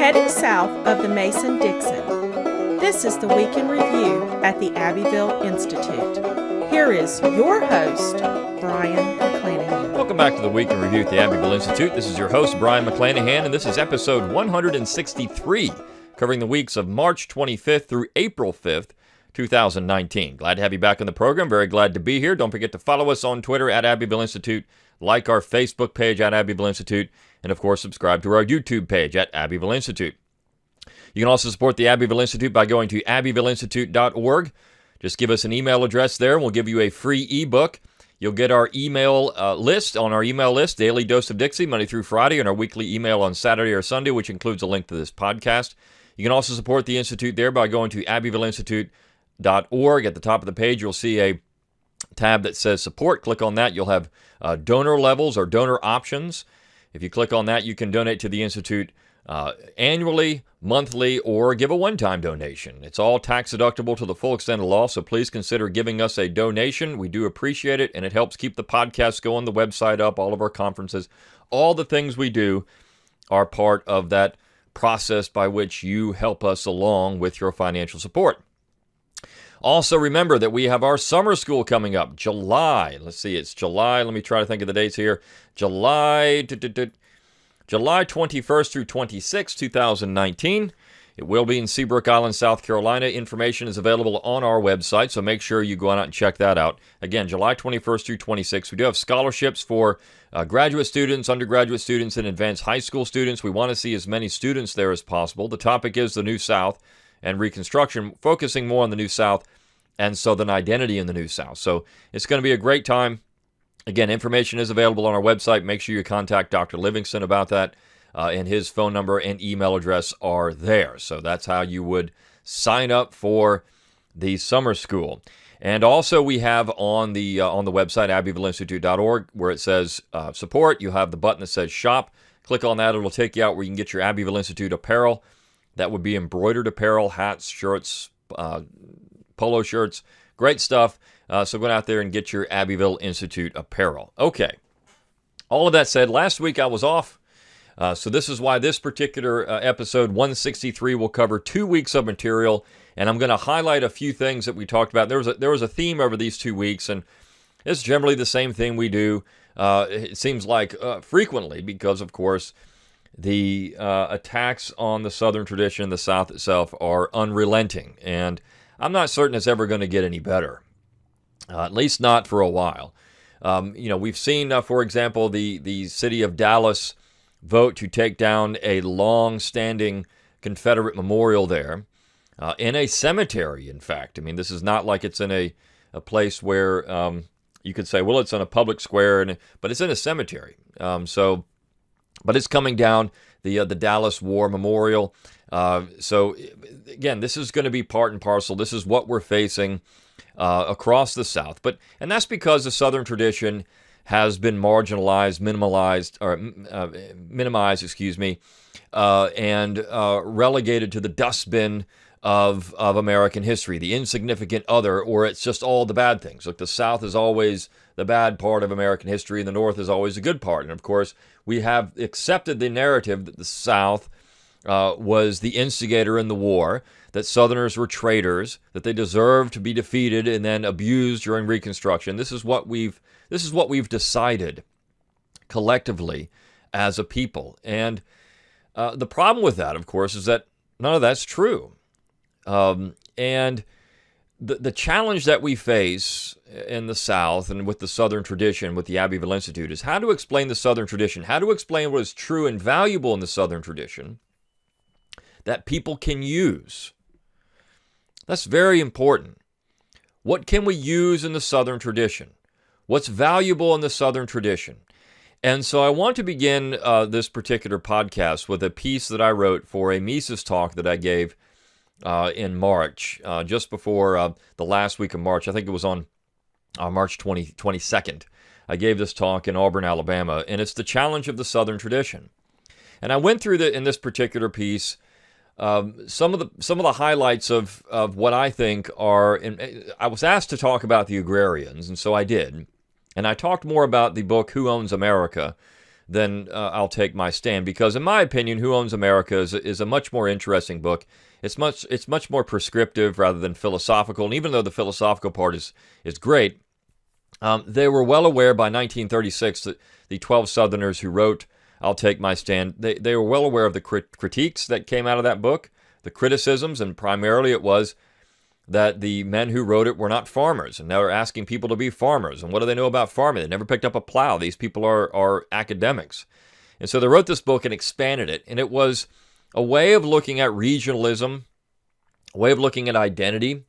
Heading south of the Mason-Dixon, this is the Week in Review at the Abbeville Institute. Here is your host, Brian McClanahan. Welcome back to the Week in Review at the Abbeville Institute. This is your host, Brian McClanahan, and this is episode 163, covering the weeks of March 25th through April 5th, 2019. Glad to have you back on the program. Very glad to be here. Don't forget to follow us on Twitter at Abbeville Institute, like our Facebook page at Abbeville Institute, and of course, subscribe to our YouTube page at Abbeville Institute. You can also support the Abbeville Institute by going to abbevilleinstitute.org. Just give us an email address there, and we'll give you a free ebook. You'll get our email list on our email list, Daily Dose of Dixie, Monday through Friday, and our weekly email on Saturday or Sunday, which includes a link to this podcast. You can also support the Institute there by going to abbevilleinstitute.org. At the top of the page, you'll see a tab that says support. Click on that. You'll have donor levels or donor options. If you click on that, you can donate to the Institute annually, monthly, or give a one-time donation. It's all tax deductible to the full extent of the law, so please consider giving us a donation. We do appreciate it, and it helps keep the podcast going, the website up, all of our conferences. All the things we do are part of that process by which you help us along with your financial support. Also, remember that we have our summer school coming up, July. Let's see, it's July. Let me try to think of the dates here. July 21st through 26th, 2019. It will be in Seabrook Island, South Carolina. Information is available on our website, so make sure you go out and check that out. Again, July 21st through 26th. We do have scholarships for graduate students, undergraduate students, and advanced high school students. We want to see as many students there as possible. The topic is the New South and Reconstruction, focusing more on the New South and Southern identity in the New South. So it's going to be a great time. Again, information is available on our website. Make sure you contact Dr. Livingston about that, and his phone number and email address are there. So that's how you would sign up for the summer school. And also we have on the website, abbevilleinstitute.org, where it says support. You have the button that says shop. Click on that. It'll take you out where you can get your Abbeville Institute apparel. That would be embroidered apparel, hats, shirts, polo shirts, great stuff. So go out there and get your Abbeville Institute apparel. Okay. All of that said, last week I was off. So this is why this particular episode 163 will cover 2 weeks of material, and I'm going to highlight a few things that we talked about. There was a theme over these 2 weeks, and it's generally the same thing we do. It seems like frequently, because of course the attacks on the Southern tradition, the South itself, are unrelenting, and I'm not certain it's ever going to get any better. At least not for a while. We've seen, for example, the city of Dallas vote to take down a long-standing Confederate memorial there in a cemetery, in fact. I mean, this is not like it's in a place where you could say, well, it's on a public square, but it's in a cemetery. But it's coming down, the Dallas War Memorial. So, again, this is going to be part and parcel. This is what we're facing across the South. And that's because the Southern tradition has been minimized, and relegated to the dustbin of American history, the insignificant other, or it's just all the bad things. Look, the South is always the bad part of American history, and the North is always the good part. And, of course, we have accepted the narrative that the South was the instigator in the war, that Southerners were traitors, that they deserved to be defeated and then abused during Reconstruction. This is what we've decided collectively as a people. And the problem with that, of course, is that none of that's true. And the challenge that we face in the South and with the Southern tradition, with the Abbeville Institute, is how to explain the Southern tradition, how to explain what is true and valuable in the Southern tradition that people can use. That's very important. What can we use in the Southern tradition? What's valuable in the Southern tradition? And so I want to begin this particular podcast with a piece that I wrote for a Mises talk that I gave in March, just before the last week of March. I think it was on March 22nd. I gave this talk in Auburn, Alabama, and it's the challenge of the Southern tradition. And I went through in this particular piece some of the highlights of what I think are. I was asked to talk about the agrarians, and so I did. And I talked more about the book Who Owns America than I'll Take My Stand, because in my opinion, Who Owns America is a much more interesting book. It's much more prescriptive rather than philosophical, and even though the philosophical part is great, they were well aware by 1936 that the 12 Southerners who wrote I'll Take My Stand, they were well aware of the critiques that came out of that book, the criticisms, and primarily it was that the men who wrote it were not farmers, and now they're asking people to be farmers. And what do they know about farming? They never picked up a plow. These people are academics. And so they wrote this book and expanded it, and it was a way of looking at regionalism, a way of looking at identity,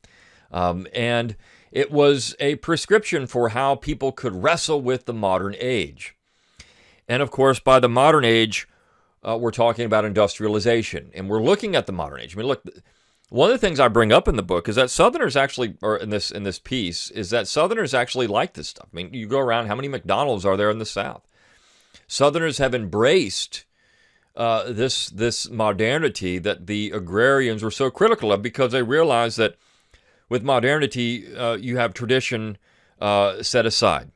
and it was a prescription for how people could wrestle with the modern age. And of course, by the modern age, we're talking about industrialization, and we're looking at the modern age. I mean, look, one of the things I bring up in the book is that Southerners actually, or in this piece, is that Southerners actually like this stuff. I mean, you go around, how many McDonald's are there in the South? Southerners have embraced this modernity that the agrarians were so critical of, because they realized that with modernity, you have tradition set aside.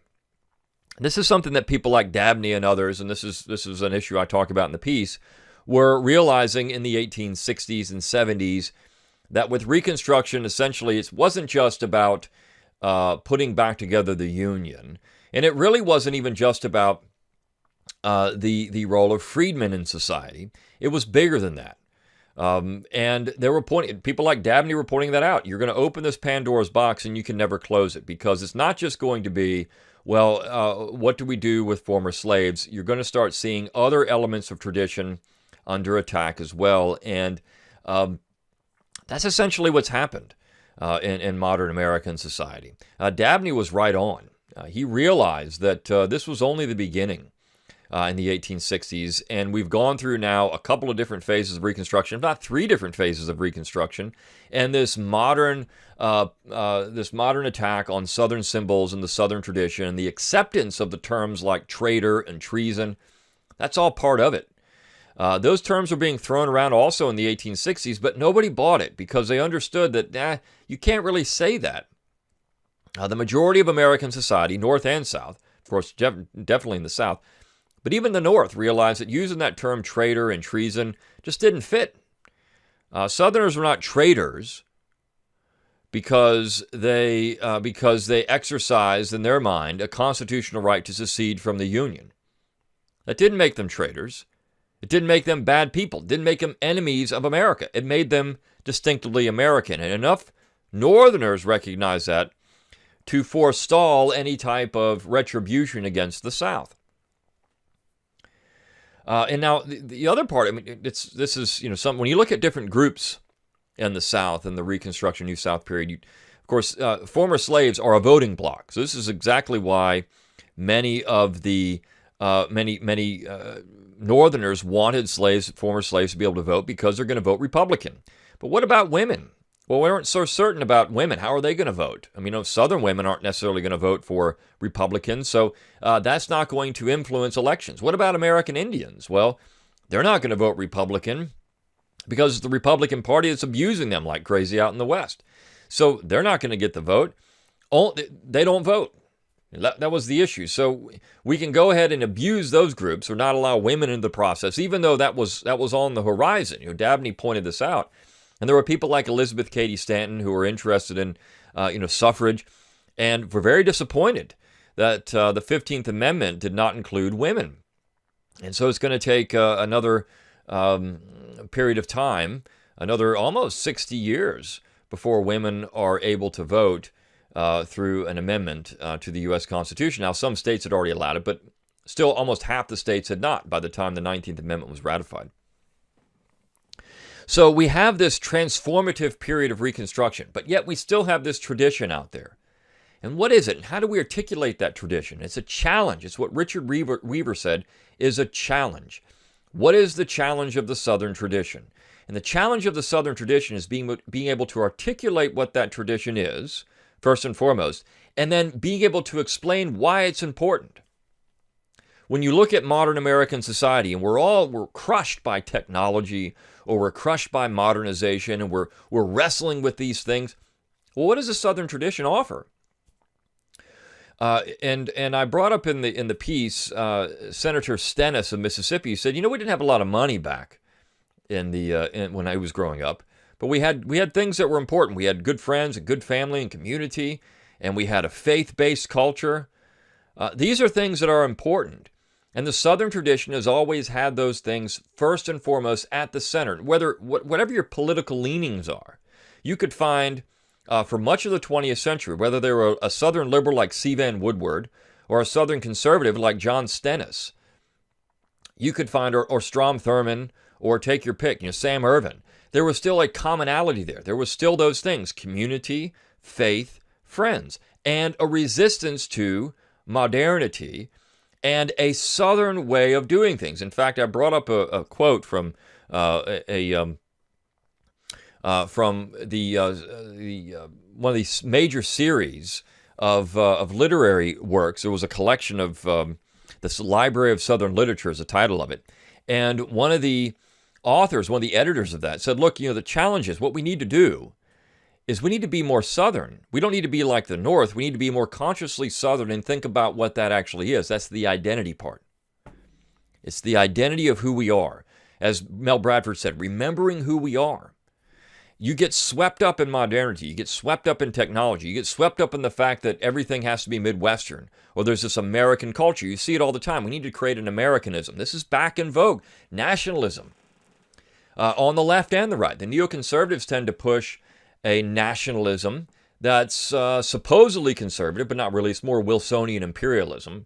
This is something that people like Dabney and others, and this is an issue I talk about in the piece, were realizing in the 1860s and 70s, that with Reconstruction, essentially, it wasn't just about putting back together the Union, and it really wasn't even just about the role of freedmen in society. It was bigger than that. And they were people like Dabney were pointing that out. You're going to open this Pandora's box and you can never close it, because it's not just going to be, well, what do we do with former slaves? You're going to start seeing other elements of tradition under attack as well. And that's essentially what's happened in modern American society. Dabney was right on. He realized that this was only the beginning in the 1860s, and we've gone through now a couple of different phases of Reconstruction, if not 3 different phases of Reconstruction, and this modern attack on Southern symbols and the Southern tradition, and the acceptance of the terms like traitor and treason, that's all part of it. Those terms were being thrown around also in the 1860s, but nobody bought it because they understood that you can't really say that. The majority of American society, North and South, of course, definitely in the South, but even the North realized that using that term traitor and treason just didn't fit. Southerners were not traitors because they exercised in their mind a constitutional right to secede from the Union. That didn't make them traitors. It didn't make them bad people. It didn't make them enemies of America. It made them distinctively American. And enough Northerners recognized that to forestall any type of retribution against the South. And now the other part, I mean, this is something, when you look at different groups in the South in the Reconstruction New South period, of course, former slaves are a voting bloc. So this is exactly why many of the Northerners wanted former slaves to be able to vote, because they're going to vote Republican. But what about women? Well, we weren't so certain about women. How are they going to vote? I mean, Southern women aren't necessarily going to vote for Republicans, so that's not going to influence elections. What about American Indians? Well, they're not going to vote Republican because the Republican Party is abusing them like crazy out in the West. So they're not going to get the vote. They don't vote. That was the issue. So we can go ahead and abuse those groups or not allow women into the process, even though that was on the horizon. Dabney pointed this out. And there were people like Elizabeth Cady Stanton who were interested in, suffrage, and were very disappointed that the 15th Amendment did not include women. And so it's going to take another period of time, another almost 60 years, before women are able to vote through an amendment to the U.S. Constitution. Now, some states had already allowed it, but still almost half the states had not by the time the 19th Amendment was ratified. So we have this transformative period of Reconstruction, but yet we still have this tradition out there. And what is it? And how do we articulate that tradition? It's a challenge. It's what Richard Weaver said is a challenge. What is the challenge of the Southern tradition? And the challenge of the Southern tradition is being able to articulate what that tradition is, first and foremost, and then being able to explain why it's important. When you look at modern American society, and we're crushed by technology, or we're crushed by modernization, and we're wrestling with these things, well, what does the Southern tradition offer? And I brought up in the piece Senator Stennis of Mississippi. He said, we didn't have a lot of money back when I was growing up, but we had things that were important. We had good friends, a good family and community, and we had a faith-based culture. These are things that are important. And the Southern tradition has always had those things first and foremost at the center. Whatever your political leanings are, you could find for much of the 20th century, whether they were a Southern liberal like C. Vann Woodward or a Southern conservative like John Stennis, you could find, or Strom Thurmond, or take your pick, Sam Ervin. There was still a commonality there. There was still those things: community, faith, friends, and a resistance to modernity and a Southern way of doing things. In fact, I brought up a quote from one of these major series of literary works. There was a collection of this Library of Southern Literature is the title of it, and one of the editors of that said, "Look, the challenge is what we need to do is we need to be more Southern. We don't need to be like the North. We need to be more consciously Southern and think about what that actually is." That's the identity part. It's the identity of who we are. As Mel Bradford said, remembering who we are. You get swept up in modernity. You get swept up in technology. You get swept up in the fact that everything has to be Midwestern, or there's this American culture. You see it all the time. We need to create an Americanism. This is back in vogue. Nationalism. On the left and the right. The neoconservatives tend to push a nationalism that's supposedly conservative, but not really. It's more Wilsonian imperialism.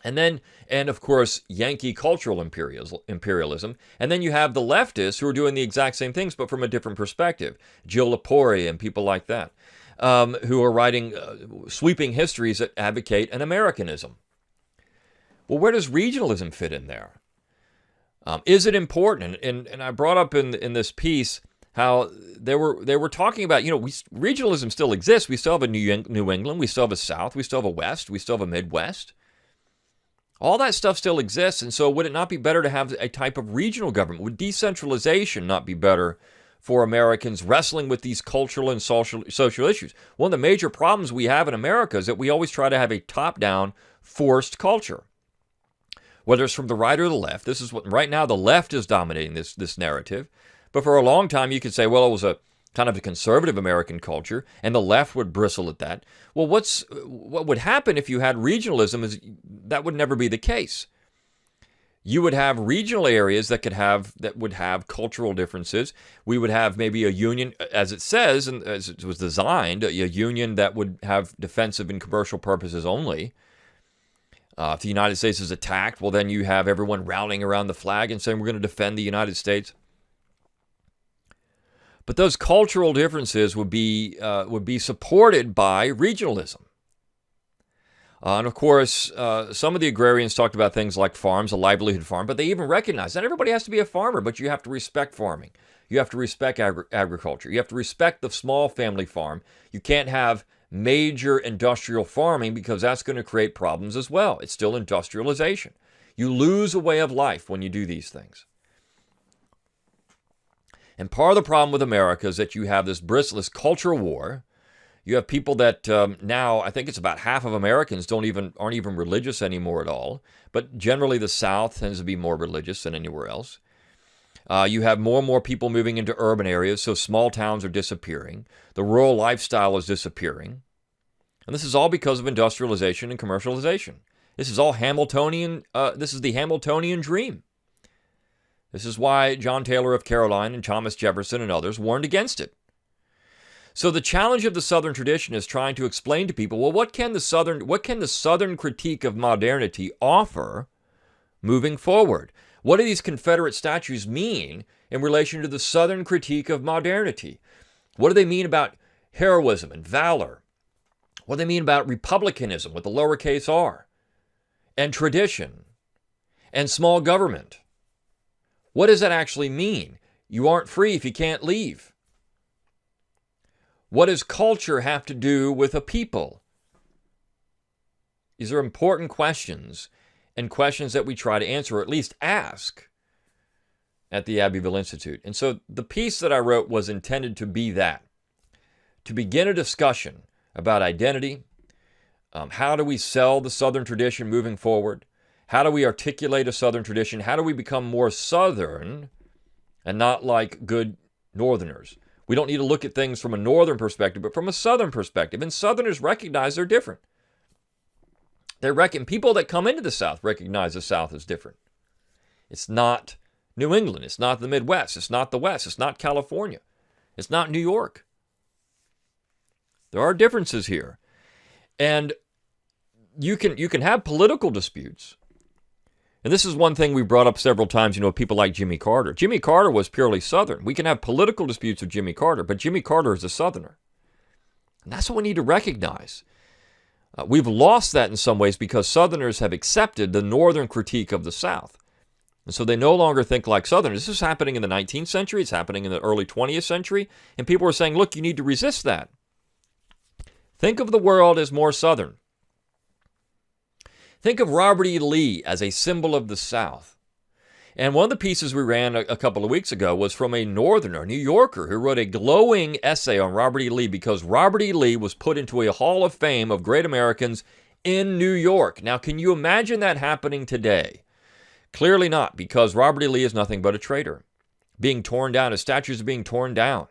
And of course, Yankee cultural imperialism. And then you have the leftists who are doing the exact same things, but from a different perspective. Jill Lepore and people like that, who are writing sweeping histories that advocate an Americanism. Well, where does regionalism fit in there? Is it important? And I brought up in this piece how they were talking about, regionalism still exists. We still have a New England. We still have a South. We still have a West. We still have a Midwest. All that stuff still exists. And so would it not be better to have a type of regional government? Would decentralization not be better for Americans wrestling with these cultural and social issues? One of the major problems we have in America is that we always try to have a top-down, forced culture. Whether it's from the right or the left. This is what right now the left is dominating this narrative. But for a long time, you could say, well, it was a kind of a conservative American culture, and the left would bristle at that. Well, what would happen if you had regionalism is that would never be the case. You would have regional areas that would have cultural differences. We would have maybe a union, as it says, and as it was designed, a union that would have defensive and commercial purposes only. If the United States is attacked, well, then you have everyone rallying around the flag and saying, we're going to defend the United States. But those cultural differences would be supported by regionalism. And of course, some of the agrarians talked about things like farms, a livelihood farm, but they even recognized not everybody has to be a farmer, but you have to respect farming. You have to respect agriculture. You have to respect the small family farm. You can't have major industrial farming because that's going to create problems as well. It's still industrialization. You lose a way of life when you do these things. And part of the problem with America is that you have this bristless cultural war. You have people that now, I think it's about half of Americans aren't even religious anymore at all. But generally the South tends to be more religious than anywhere else. You have more and more people moving into urban areas, so small towns are disappearing. The rural lifestyle is disappearing. And this is all because of industrialization and commercialization. This is all Hamiltonian. This is the Hamiltonian dream. This is why John Taylor of Caroline and Thomas Jefferson and others warned against it. So the challenge of the Southern tradition is trying to explain to people, well, what can the Southern critique of modernity offer moving forward? What do these Confederate statues mean in relation to the Southern critique of modernity? What do they mean about heroism and valor? What do they mean about republicanism with the lowercase r? And tradition? And small government? What does that actually mean? You aren't free if you can't leave. What does culture have to do with a people? These are important questions, and questions that we try to answer, or at least ask, at the Abbeville Institute. And so the piece that I wrote was intended to be that, to begin a discussion about identity, How do we sell the Southern tradition moving forward? How do we articulate a Southern tradition? How do we become more Southern and not like good Northerners? We don't need to look at things from a Northern perspective, but from a Southern perspective. And Southerners recognize they're different. They reckon people that come into the South recognize the South is different. It's not New England. It's not the Midwest. It's not the West. It's not California. It's not New York. There are differences here. And you can have political disputes. And this is one thing we brought up several times, people like Jimmy Carter. Jimmy Carter was purely Southern. We can have political disputes with Jimmy Carter, but Jimmy Carter is a Southerner. And that's what we need to recognize. We've lost that in some ways because Southerners have accepted the Northern critique of the South. And so they no longer think like Southerners. This is happening in the 19th century. It's happening in the early 20th century. And people are saying, look, you need to resist that. Think of the world as more Southern. Think of Robert E. Lee as a symbol of the South. And one of the pieces we ran a couple of weeks ago was from a Northerner, New Yorker, who wrote a glowing essay on Robert E. Lee because Robert E. Lee was put into a Hall of Fame of great Americans in New York. Now, can you imagine that happening today? Clearly not, because Robert E. Lee is nothing but a traitor. Being torn down, his statues are being torn down.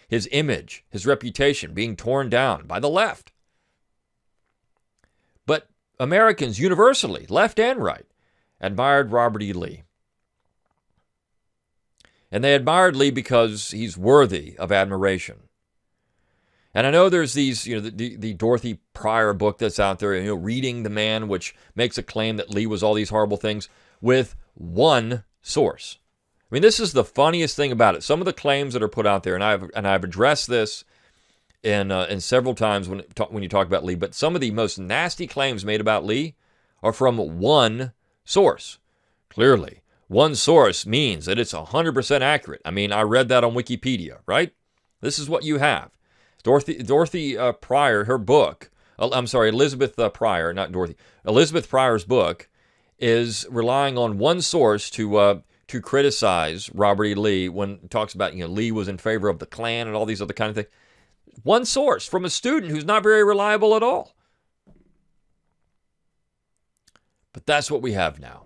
His image, his reputation being torn down by the left. But Americans universally, left and right, admired Robert E. Lee. And they admired Lee because he's worthy of admiration. And I know there's these, the Dorothy Pryor book that's out there, Reading the Man, which makes a claim that Lee was all these horrible things with one source. I mean, this is the funniest thing about it. Some of the claims that are put out there, and I've addressed this in several times when you talk about Lee, but some of the most nasty claims made about Lee are from one source. Clearly, one source means that it's 100% accurate. I mean, I read that on Wikipedia, right? This is what you have. Dorothy Pryor, her book, Elizabeth Pryor, not Dorothy. Elizabeth Pryor's book is relying on one source to criticize Robert E. Lee when it talks about, Lee was in favor of the Klan and all these other kind of things. One source from a student who's not very reliable at all. But that's what we have now.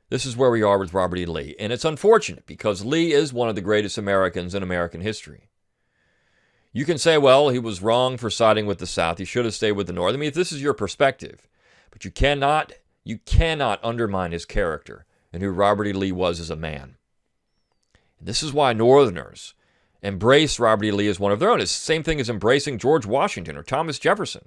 This is where we are with Robert E. Lee. And it's unfortunate because Lee is one of the greatest Americans in American history. You can say, well, he was wrong for siding with the South. He should have stayed with the North. I mean, if this is your perspective, but you cannot undermine his character and who Robert E. Lee was as a man. And this is why Northerners embrace Robert E. Lee as one of their own. It's the same thing as embracing George Washington or Thomas Jefferson.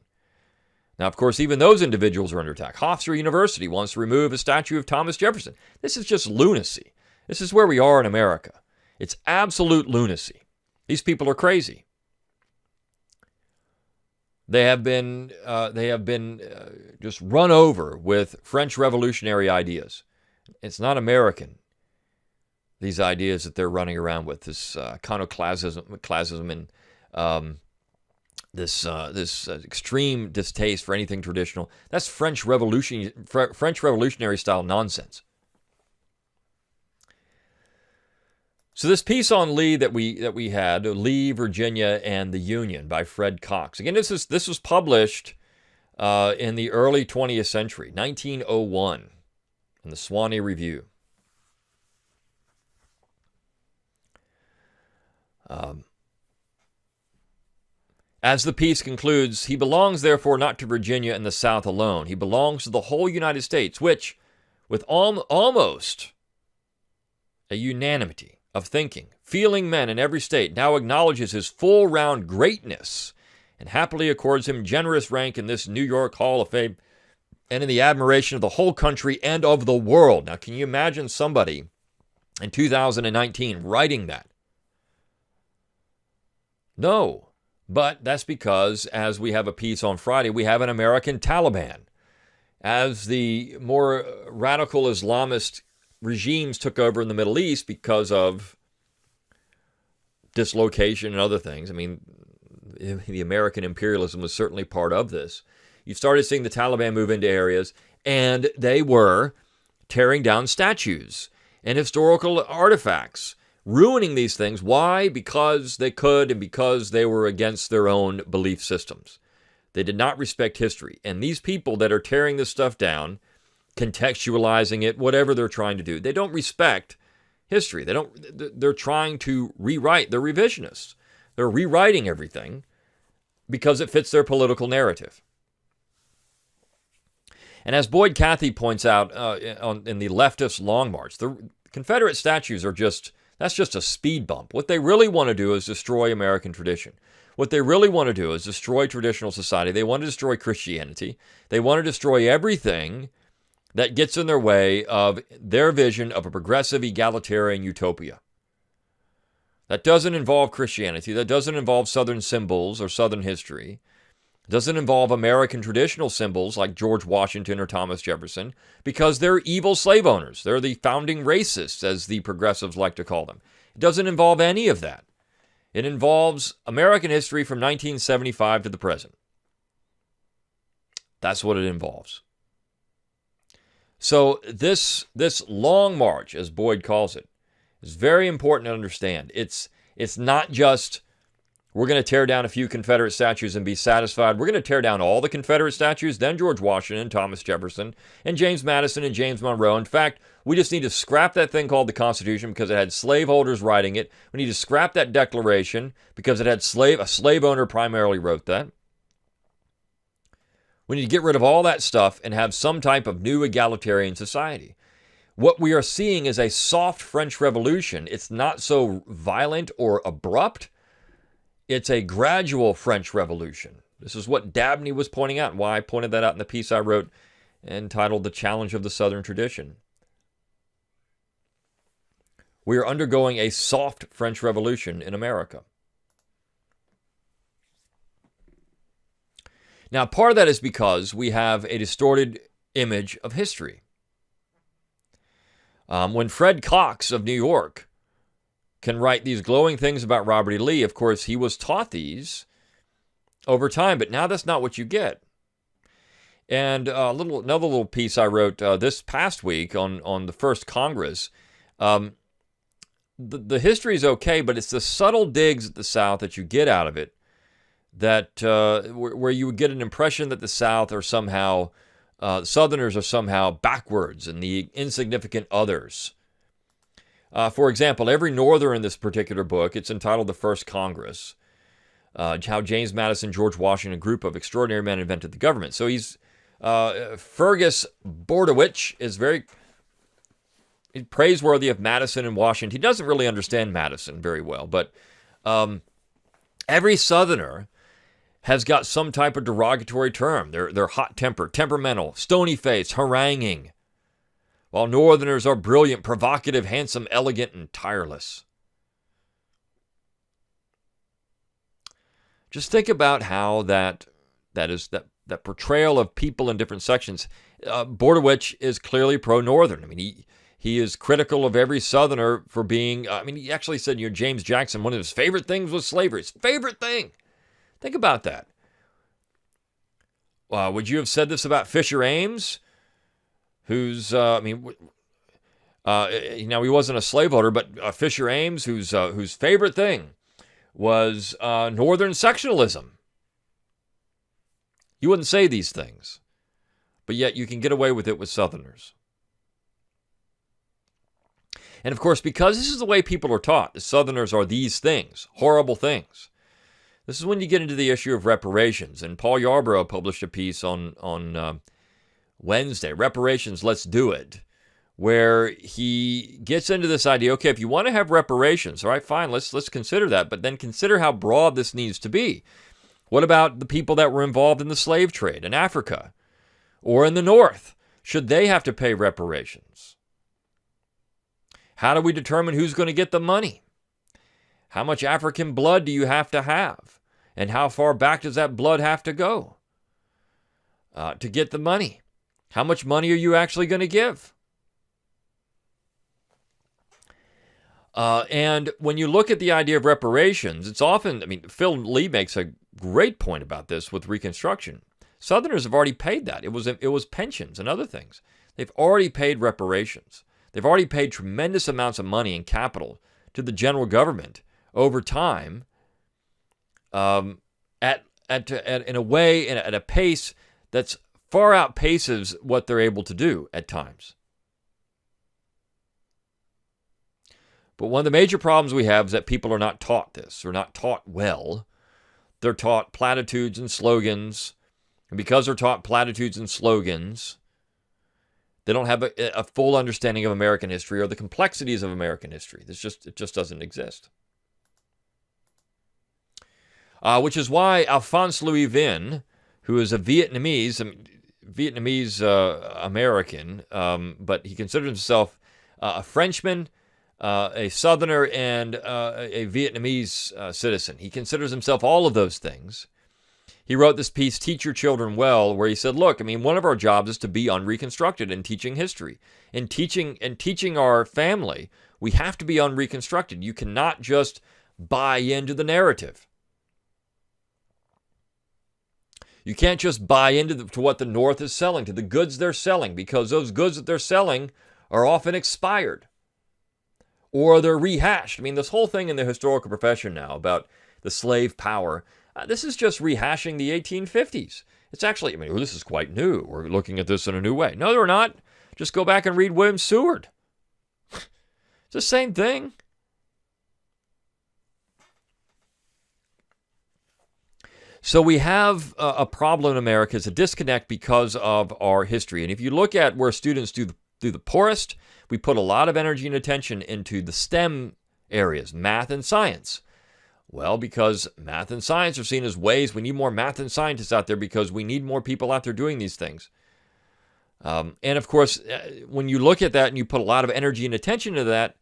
Now, of course, even those individuals are under attack. Hofstra University wants to remove a statue of Thomas Jefferson. This is just lunacy. This is where we are in America. It's absolute lunacy. These people are crazy. They have been just run over with French revolutionary ideas. It's not American. These ideas that they're running around with, this iconoclasm and this extreme distaste for anything traditional. That's French revolutionary style nonsense. So this piece on Lee that we had, Lee, Virginia, and the Union by Fred Cox. Again, this was published in the early 20th century, 1901, in the Swanee Review. As the piece concludes, he belongs, therefore, not to Virginia and the South alone. He belongs to the whole United States, which, with almost a unanimity of thinking, feeling men in every state, now acknowledges his full round greatness and happily accords him generous rank in this New York Hall of Fame and in the admiration of the whole country and of the world. Now, can you imagine somebody in 2019 writing that? No. But that's because, as we have a piece on Friday, we have an American Taliban. As the more radical Islamist regimes took over in the Middle East because of dislocation and other things, I mean, the American imperialism was certainly part of this. You started seeing the Taliban move into areas, and they were tearing down statues and historical artifacts, ruining these things. Why? Because they could and because they were against their own belief systems. They did not respect history. And these people that are tearing this stuff down, contextualizing it, whatever they're trying to do, they don't respect history. They're trying to rewrite. They're revisionists. They're rewriting everything because it fits their political narrative. And as Boyd Cathy points out in the leftist Long March, the Confederate statues that's just a speed bump. What they really want to do is destroy American tradition. What they really want to do is destroy traditional society. They want to destroy Christianity. They want to destroy everything that gets in their way of their vision of a progressive egalitarian utopia. That doesn't involve Christianity. That doesn't involve Southern symbols or Southern history. It doesn't involve American traditional symbols like George Washington or Thomas Jefferson, because they're evil slave owners. They're the founding racists, as the progressives like to call them. It doesn't involve any of that. It involves American history from 1975 to the present. That's what it involves. So this long march, as Boyd calls it, is very important to understand. It's not just, we're going to tear down a few Confederate statues and be satisfied. We're going to tear down all the Confederate statues, then George Washington, Thomas Jefferson, and James Madison and James Monroe. In fact, we just need to scrap that thing called the Constitution because it had slaveholders writing it. We need to scrap that Declaration because it had a slave owner primarily wrote that. We need to get rid of all that stuff and have some type of new egalitarian society. What we are seeing is a soft French Revolution. It's not so violent or abrupt. It's a gradual French Revolution. This is what Dabney was pointing out, and why I pointed that out in the piece I wrote entitled The Challenge of the Southern Tradition. We are undergoing a soft French Revolution in America. Now, part of that is because we have a distorted image of history. When Fred Cox of New York can write these glowing things about Robert E. Lee, of course, he was taught these over time, but now that's not what you get. And another little piece I wrote this past week on the first Congress. The history is okay, but it's the subtle digs at the South that you get out of it that where you would get an impression that the South are somehow, Southerners are somehow backwards and the insignificant others. For example, every Northerner in this particular book, it's entitled The First Congress, how James Madison, George Washington, a group of extraordinary men invented the government. So Fergus Bordewich is very praiseworthy of Madison and Washington. He doesn't really understand Madison very well, but every Southerner has got some type of derogatory term. They're hot-tempered, temperamental, stony-faced, haranguing, while Northerners are brilliant, provocative, handsome, elegant, and tireless. Just think about how that portrayal of people in different sections. Bordewich is clearly pro-Northern. I mean, he is critical of every Southerner for being, he actually said, James Jackson, one of his favorite things was slavery. His favorite thing. Think about that. Would you have said this about Fisher Ames, who's, now he wasn't a slaveholder, but Fisher Ames, whose favorite thing was Northern sectionalism. You wouldn't say these things, but yet you can get away with it with Southerners. And of course, because this is the way people are taught, the Southerners are these things, horrible things. This is when you get into the issue of reparations. And Paul Yarborough published a piece on Wednesday, Reparations, Let's Do It, where he gets into this idea, okay, if you want to have reparations, all right, fine, let's consider that, but then consider how broad this needs to be. What about the people that were involved in the slave trade in Africa or in the North? Should they have to pay reparations? How do we determine who's going to get the money? How much African blood do you have to have? And how far back does that blood have to go to get the money? How much money are you actually going to give? And when you look at the idea of reparations, it's often, Phil Lee makes a great point about this with Reconstruction. Southerners have already paid that. It was pensions and other things. They've already paid reparations. They've already paid tremendous amounts of money and capital to the general government over time at in a way and at a pace that's far outpaces what they're able to do at times. But one of the major problems we have is that people are not taught this, or not taught well. They're taught platitudes and slogans. And because they're taught platitudes and slogans, they don't have a full understanding of American history or the complexities of American history. It just doesn't exist. Which is why Alphonse Louis Vin, who is a Vietnamese American, but he considers himself a Frenchman, a Southerner, and a Vietnamese citizen. He considers himself all of those things. He wrote this piece, Teach Your Children Well, where he said, look, I mean, one of our jobs is to be unreconstructed in teaching history. In teaching our family, we have to be unreconstructed. You cannot just buy into the narrative. You can't just buy into to what the North is selling, to the goods they're selling, because those goods that they're selling are often expired or they're rehashed. I mean, this whole thing in the historical profession now about the slave power, this is just rehashing the 1850s. It's actually, I mean, this is quite new. We're looking at this in a new way. No, they're not. Just go back and read William Seward. It's the same thing. So we have a problem in America. It's a disconnect because of our history. And if you look at where students do the poorest, we put a lot of energy and attention into the STEM areas, math and science. Well, because math and science are seen as ways we need more math and scientists out there because we need more people out there doing these things. And of course, when you look at that and you put a lot of energy and attention to that,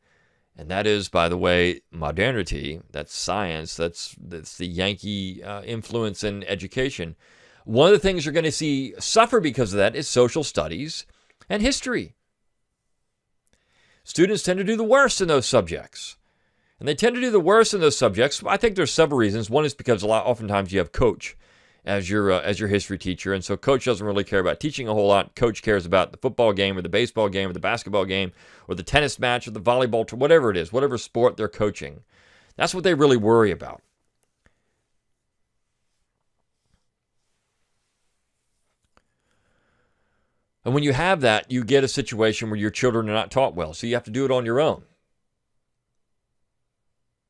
and that is, by the way, modernity, that's science, that's the Yankee influence in education. One of the things you're going to see suffer because of that is social studies and history. Students tend to do the worst in those subjects. And they tend to do the worst in those subjects. I think there's several reasons. One is because oftentimes you have coach as your history teacher, and so coach doesn't really care about teaching a whole lot. Coach cares about the football game or the baseball game or the basketball game or the tennis match or the volleyball, whatever it is, whatever sport they're coaching. That's what they really worry about. And when you have that, you get a situation where your children are not taught well, so you have to do it on your own.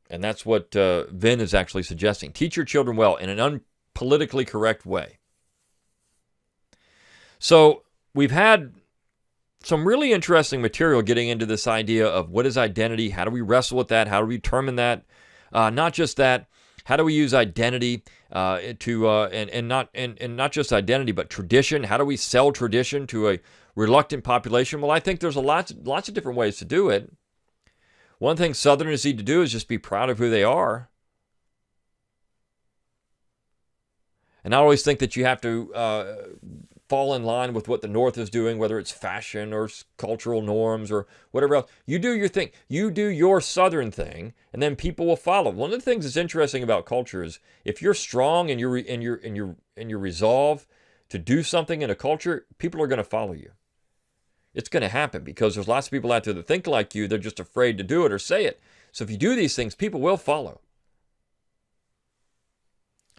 And that's what Vin is actually suggesting. Teach your children well in an unpolitically correct way. So we've had some really interesting material getting into this idea of what is identity, how do we wrestle with that, how do we determine that, not just that, how do we use identity and not just identity but tradition, how do we sell tradition to a reluctant population? Well, I think there's lots of different ways to do it. One thing Southerners need to do is just be proud of who they are. And I always think that you have to fall in line with what the North is doing, whether it's fashion or cultural norms or whatever else. You do your thing. You do your Southern thing, and then people will follow. One of the things that's interesting about culture is if you're strong and your resolve to do something in a culture, people are going to follow you. It's going to happen because there's lots of people out there that think like you. They're just afraid to do it or say it. So if you do these things, people will follow.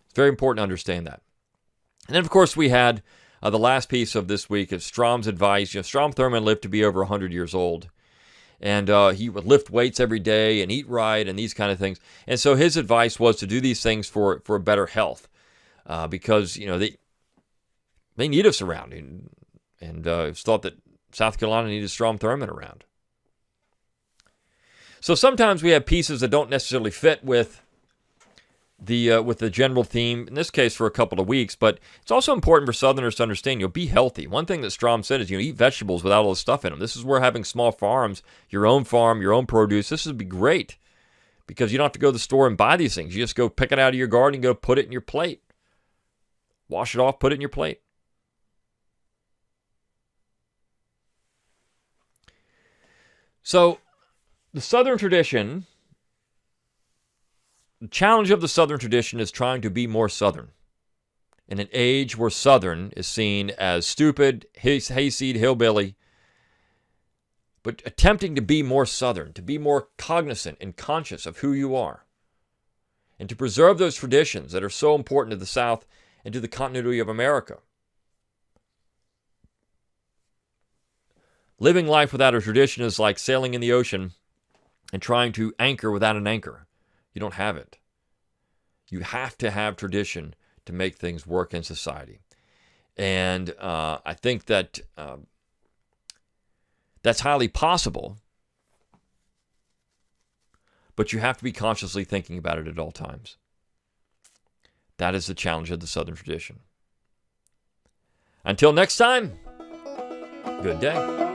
It's very important to understand that. And then, of course, we had the last piece of this week of Strom's advice. Strom Thurmond lived to be over 100 years old. And he would lift weights every day and eat right and these kind of things. And so his advice was to do these things for better health because, they need us around. And it's thought that South Carolina needed Strom Thurmond around. So sometimes we have pieces that don't necessarily fit with the general theme, in this case for a couple of weeks, but it's also important for Southerners to understand, be healthy. One thing that Strom said is, eat vegetables without all the stuff in them. This is where having small farms, your own farm, your own produce, this would be great because you don't have to go to the store and buy these things. You just go pick it out of your garden and go put it in your plate. Wash it off, put it in your plate. So, the Southern tradition, the challenge of the Southern tradition is trying to be more Southern. In an age where Southern is seen as stupid, hayseed, hillbilly, but attempting to be more Southern, to be more cognizant and conscious of who you are. and to preserve those traditions that are so important to the South and to the continuity of America. Living life without a tradition is like sailing in the ocean and trying to anchor without an anchor. You don't have it. You have to have tradition to make things work in society. And I think that that's highly possible, but you have to be consciously thinking about it at all times. That is the challenge of the Southern tradition. Until next time, good day.